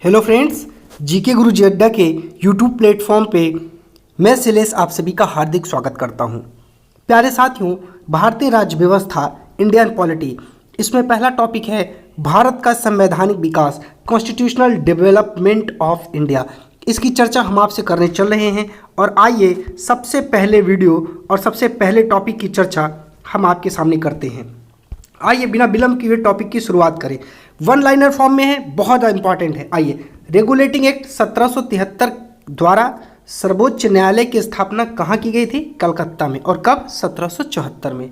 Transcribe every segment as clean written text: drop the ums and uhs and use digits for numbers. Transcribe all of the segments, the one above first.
Hello friends, GK गुरु जी अड्डा के YouTube platform पे मैं शैलेश आप सभी का हार्दिक स्वागत करता हूं। प्यारे साथियों, भारतीय राज्य व्यवस्था इंडियन पॉलिटी, इसमें पहला टॉपिक है भारत का संवैधानिक विकास, कॉन्स्टिट्यूशनल डेवलपमेंट ऑफ इंडिया। इसकी चर्चा हम आपसे करने चल रहे हैं और आइए सबसे पहले वीडियो और सबसे पहले टॉपिक की चर्चा हम आपके सामने करते हैं। आइए बिना विलंब किए टॉपिक की शुरुआत करें। वन लाइनर फॉर्म में है, बहुत इंपॉर्टेंट है। आइए, रेगुलेटिंग एक्ट 1773 द्वारा सर्वोच्च न्यायालय की स्थापना कहाँ की गई थी? कलकत्ता में। और कब? 1774 में।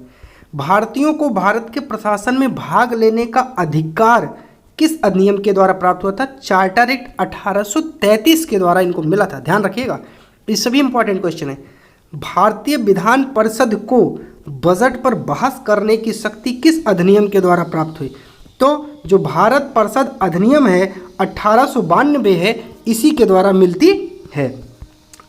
भारतीयों को भारत के प्रशासन में भाग लेने का अधिकार किस अधिनियम के द्वारा प्राप्त हुआ था? चार्टर एक्ट 1833 के द्वारा इनको मिला था। ध्यान रखिएगा, ये सभी इंपॉर्टेंट क्वेश्चन है। भारतीय विधान परिषद को बजट पर बहस करने की शक्ति किस अधिनियम के द्वारा प्राप्त हुई? तो जो भारत परिषद अधिनियम है 1892 है, इसी के द्वारा मिलती है।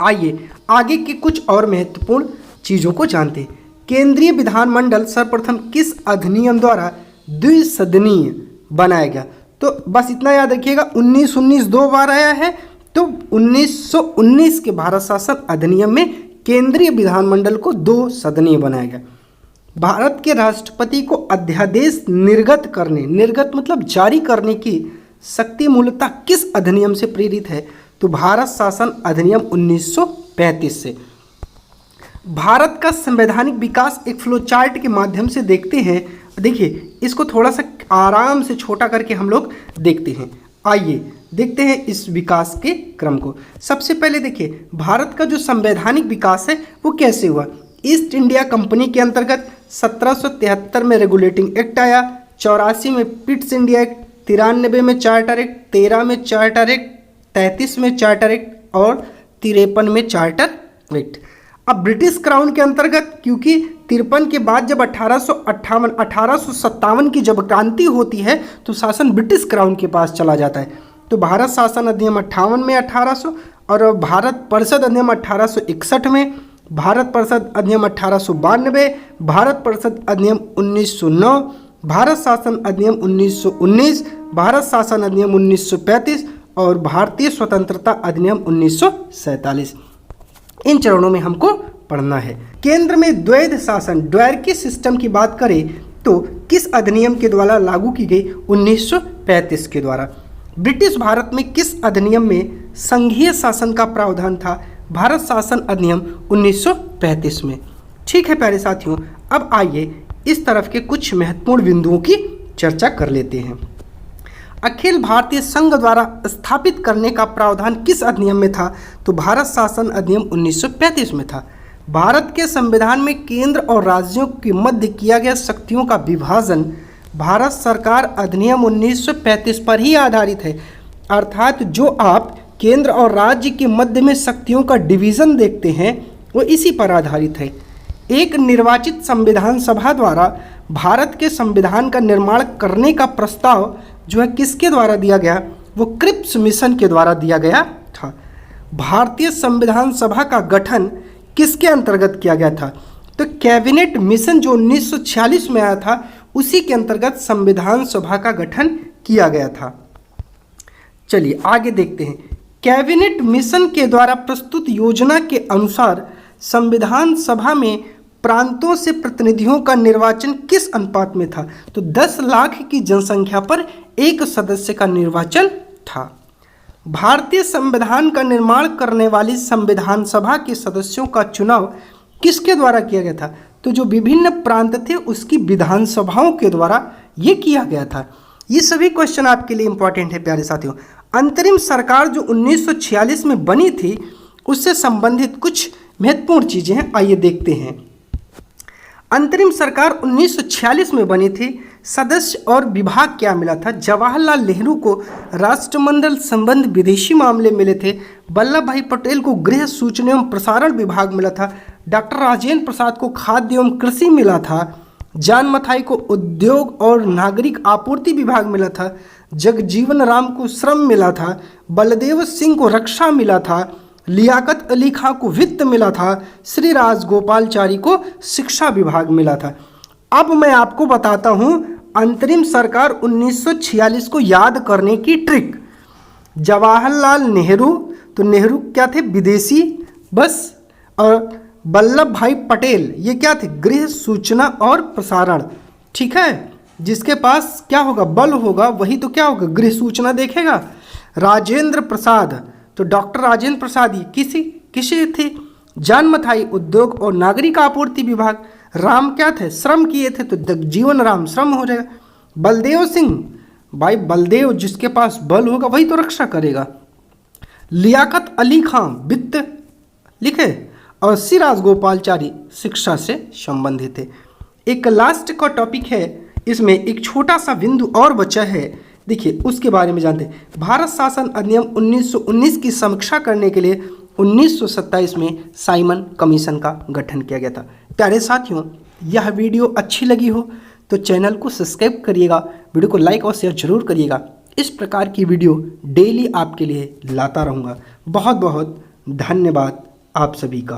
आइए आगे की कुछ और महत्वपूर्ण चीज़ों को जानते हैं। केंद्रीय विधानमंडल सर्वप्रथम किस अधिनियम द्वारा द्विसदनीय बनाया गया? तो बस इतना याद रखिएगा, 1919 दो बार आया है, तो 1919 के भारत शासन अधिनियम में केंद्रीय विधानमंडल को दो सदनीय बनाया गया। भारत के राष्ट्रपति को अध्यादेश निर्गत करने, निर्गत मतलब जारी करने की शक्ति मूलतः किस अधिनियम से प्रेरित है? तो भारत शासन अधिनियम 1935 से। भारत का संवैधानिक विकास एक फ्लो चार्ट के माध्यम से देखते हैं। देखिए, इसको थोड़ा सा आराम से छोटा करके हम लोग देखते हैं। आइए देखते हैं इस विकास के क्रम को। सबसे पहले देखिए, भारत का जो संवैधानिक विकास है वो कैसे हुआ। ईस्ट इंडिया कंपनी के अंतर्गत 1773 में रेगुलेटिंग एक्ट आया, 84 में पिट्स इंडिया एक्ट, 93 में चार्टर एक्ट, 13 में चार्टर एक्ट, 33 में चार्टर एक्ट और 53 में चार्टर एक्ट। अब ब्रिटिश क्राउन के अंतर्गत, क्योंकि 53 के बाद जब 1857 की जब क्रांति होती है तो शासन ब्रिटिश क्राउन के पास चला जाता है। तो भारत शासन अधिनियम 58 में 1800 और भारत परिषद अधिनियम 1861 में, भारत परिषद अधिनियम 1892, भारत परिषद अधिनियम 1909, भारत शासन अधिनियम 1919, भारत शासन अधिनियम 1935 और भारतीय स्वतंत्रता अधिनियम 1947। इन चरणों में हमको पढ़ना है। केंद्र में द्वैध शासन, द्वैरकी सिस्टम की बात करें तो किस अधिनियम के द्वारा लागू की गई? 1935 के द्वारा। ब्रिटिश भारत में किस अधिनियम में संघीय शासन का प्रावधान था? भारत शासन अधिनियम 1935 में। ठीक है प्यारे साथियों, अब आइए इस तरफ के कुछ महत्वपूर्ण बिंदुओं की चर्चा कर लेते हैं। अखिल भारतीय संघ द्वारा स्थापित करने का प्रावधान किस अधिनियम में था? तो भारत शासन अधिनियम 1935 में था। भारत के संविधान में केंद्र और राज्यों के मध्य किया गया शक्तियों का विभाजन भारत सरकार अधिनियम 1935 पर ही आधारित है। अर्थात जो आप केंद्र और राज्य के मध्य में शक्तियों का डिवीज़न देखते हैं वो इसी पर आधारित है। एक निर्वाचित संविधान सभा द्वारा भारत के संविधान का निर्माण करने का प्रस्ताव जो है किसके द्वारा दिया गया? वो क्रिप्स मिशन के द्वारा दिया गया था। भारतीय संविधान सभा का गठन किसके अंतर्गत किया गया था? तो कैबिनेट मिशन जो 1946 में आया था उसी के अंतर्गत संविधान सभा का गठन किया गया था। चलिए आगे देखते हैं। कैबिनेट मिशन के द्वारा प्रस्तुत योजना के अनुसार संविधान सभा में प्रांतों से प्रतिनिधियों का निर्वाचन किस अनुपात में था? तो 10 लाख की जनसंख्या पर एक सदस्य का निर्वाचन था। भारतीय संविधान का निर्माण करने वाली संविधान सभा के सदस्यों का चुनाव किसके द्वारा किया गया था? तो जो विभिन्न प्रांत थे उसकी विधानसभाओं के द्वारा ये किया गया था। ये सभी क्वेश्चन आपके लिए इंपॉर्टेंट है प्यारे साथियों। अंतरिम सरकार जो 1946 में बनी थी उससे संबंधित कुछ महत्वपूर्ण चीजें हैं, आइए देखते हैं। अंतरिम सरकार 1946 में बनी थी। सदस्य और विभाग क्या मिला था? जवाहरलाल नेहरू को राष्ट्रमंडल संबंध विदेशी मामले मिले थे। वल्लभ भाई पटेल को गृह सूचना एवं प्रसारण विभाग मिला था। डॉक्टर राजेंद्र प्रसाद को खाद्य एवं कृषि मिला था। जान मथाई को उद्योग और नागरिक आपूर्ति विभाग मिला था। जगजीवन राम को श्रम मिला था। बलदेव सिंह को रक्षा मिला था। लियाकत अली खां को वित्त मिला था। श्री राजगोपालचारी को शिक्षा विभाग मिला था। अब मैं आपको बताता हूं अंतरिम सरकार 1946 को याद करने की ट्रिक। जवाहरलाल नेहरू, तो नेहरू क्या थे, विदेशी बस, और वल्लभ भाई पटेल ये क्या थे, गृह सूचना और प्रसारण। ठीक है, जिसके पास क्या होगा, बल होगा, वही तो क्या होगा, गृह सूचना देखेगा। राजेंद्र प्रसाद, तो डॉक्टर राजेंद्र प्रसाद ये किसी थे, जन्म था उद्योग और नागरिक आपूर्ति विभाग। राम क्या थे, श्रम किए थे, तो जीवन राम श्रम हो जाएगा। बलदेव सिंह, भाई बलदेव जिसके पास बल होगा वही तो रक्षा करेगा। लियाकत अली खां वित्त लिखे, और सी राजगोपालचारी शिक्षा से संबंधित थे। एक लास्ट का टॉपिक है, इसमें एक छोटा सा बिंदु और बचा है, देखिए उसके बारे में जानते हैं। भारत शासन अधिनियम 1919 की समीक्षा करने के लिए 1927 में साइमन कमीशन का गठन किया गया था। प्यारे साथियों, यह वीडियो अच्छी लगी हो तो चैनल को सब्सक्राइब करिएगा, वीडियो को लाइक और शेयर जरूर करिएगा। इस प्रकार की वीडियो डेली आपके लिए लाता रहूँगा। बहुत बहुत धन्यवाद आप सभी का।